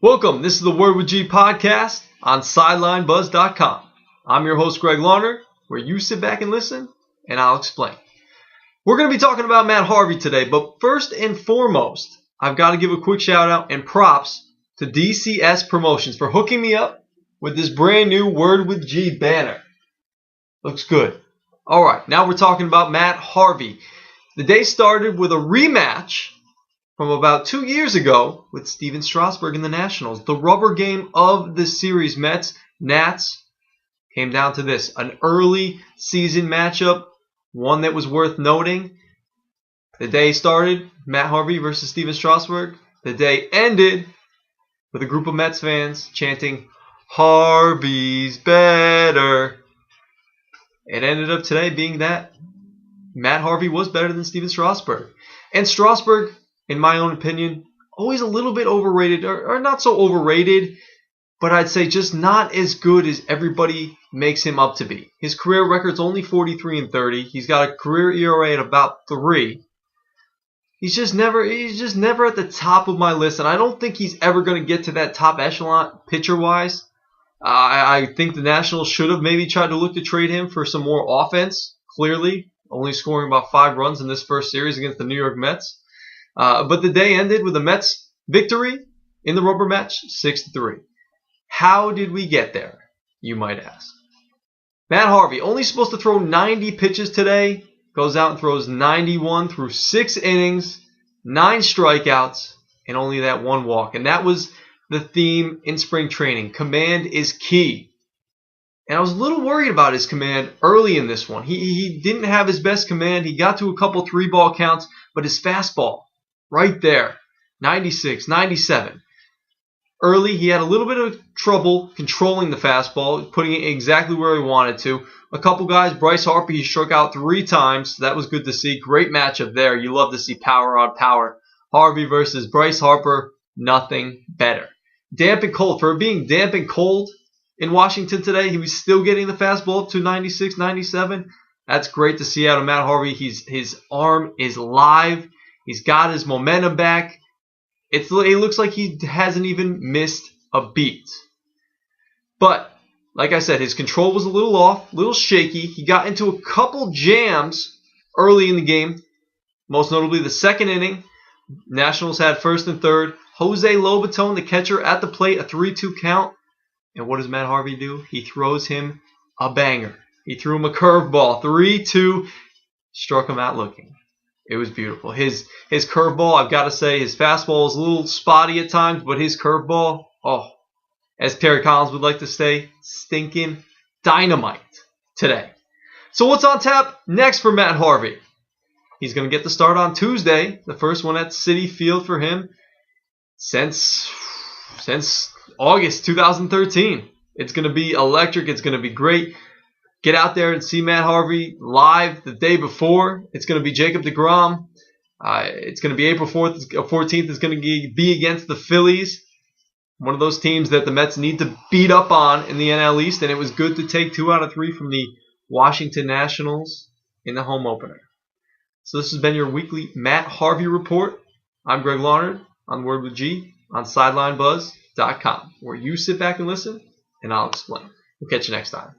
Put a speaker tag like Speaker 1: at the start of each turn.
Speaker 1: Welcome. This is the Word with G podcast on SidelineBuzz.com. I'm your host, Greg Larner, where you sit back and listen, and I'll explain. We're going to be talking about Matt Harvey today, but first and foremost, I've got to give a quick shout out and props to DCS Promotions for hooking me up with this brand new Word with G banner. Looks good. All right, now we're talking about Matt Harvey. The day started with a rematch from about 2 years ago with Steven Strasburg in the Nationals. The rubber game of the series, Mets, Nats, came down to this. An early season matchup, one that was worth noting. The day started, Matt Harvey versus Steven Strasburg. The day ended with a group of Mets fans chanting, "Harvey's better." It ended up today being that Matt Harvey was better than Steven Strasburg. And Strasburg, in my own opinion, always a little bit overrated, or not so overrated, but I'd say just not as good as everybody makes him up to be. His career record's only 43-30. He's got a career ERA at about 3. He's just never at the top of my list, and I don't think he's ever going to get to that top echelon pitcher-wise. I think the Nationals should have maybe tried to look to trade him for some more offense, clearly, only scoring about 5 runs in this first series against the New York Mets. But the day ended with a Mets victory in the rubber match, 6-3. How did we get there, you might ask? Matt Harvey, only supposed to throw 90 pitches today, goes out and throws 91 through 6 innings, 9 strikeouts, and only that 1 walk. And that was the theme in spring training. Command is key. And I was a little worried about his command early in this one. He didn't have his best command. He got to a couple 3-ball counts, but his fastball, right there, 96, 97. Early, he had a little bit of trouble controlling the fastball, putting it exactly where he wanted to. A couple guys, Bryce Harper, he struck out 3 times. That was good to see. Great matchup there. You love to see power on power. Harvey versus Bryce Harper, nothing better. Damp and cold. For being damp and cold in Washington today, he was still getting the fastball up to 96, 97. That's great to see out of Matt Harvey. His arm is live. He's got his momentum back. It looks like he hasn't even missed a beat. But, like I said, his control was a little off, a little shaky. He got into a couple jams early in the game, most notably the second inning. Nationals had first and third. Jose Lobaton, the catcher, at the plate, a 3-2 count. And what does Matt Harvey do? He throws him a banger. He threw him a curveball, 3-2, struck him out looking. It was beautiful. His curveball, I've got to say, his fastball is a little spotty at times, but his curveball, as Terry Collins would like to say, stinking dynamite today. So what's on tap next for Matt Harvey? He's going to get the start on Tuesday, the first one at Citi Field for him since August 2013. It's going to be electric. It's going to be great. Get out there and see Matt Harvey live the day before. It's going to be Jacob deGrom. It's going to be April 14th. It's going to be against the Phillies, one of those teams that the Mets need to beat up on in the NL East, and it was good to take 2 out of 3 from the Washington Nationals in the home opener. So this has been your weekly Matt Harvey report. I'm Greg Larner on Word with G on SidelineBuzz.com, where you sit back and listen, and I'll explain. We'll catch you next time.